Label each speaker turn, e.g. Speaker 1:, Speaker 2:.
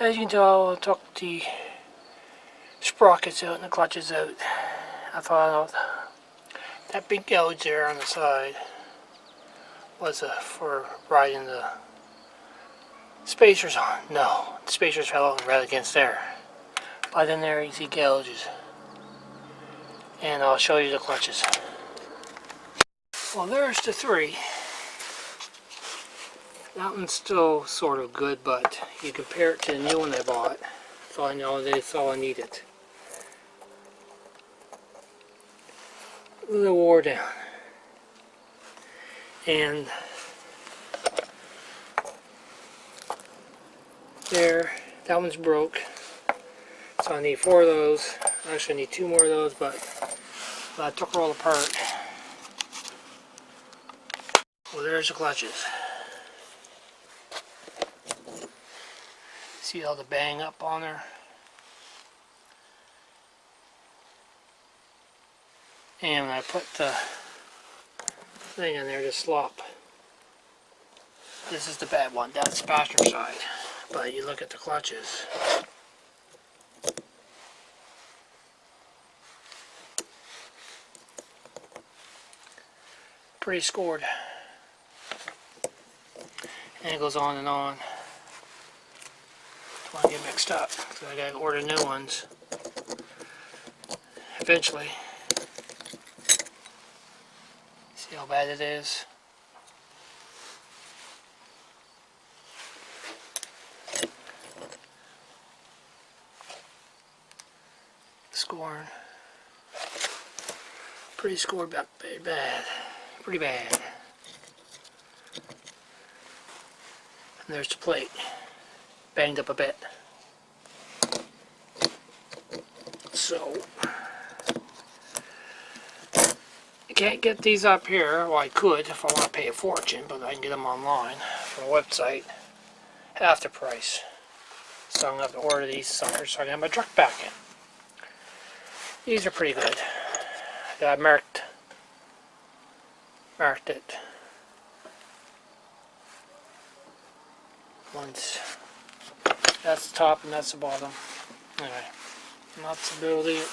Speaker 1: As you can tell, I took the sprockets out and the clutches out. I thought that big gouge there on the side was for riding the spacers on. No, the spacers fell out right against there. But in there you see gouges. And I'll show you the clutches. Well, there's the three. That one's still sort of good, but you compare it to the new one I bought, so I know that's all I needed. A little wore down. And there, that one's broke. So I need 4 of those. Actually I need 2 more of those, but I took her all apart. Well, there's the clutches. See all the bang up on there? And when I put the thing in there to slop, this is the bad one. That's the passenger side. But you look at the clutches. Pretty scored. And it goes on and on. Don't want to get mixed up, so I gotta order new ones eventually. See how bad it is? Scoring. Pretty scored, but bad. Pretty bad. And there's the plate. Banged up a bit. So you can't get these up here. Well, I could if I want to pay a fortune, but I can get them online from a website. Half the price. So I'm going to have to order these suckers so I can have my truck back in. These are pretty good. I marked it once. That's the top and that's the bottom. Anyway, that's about it.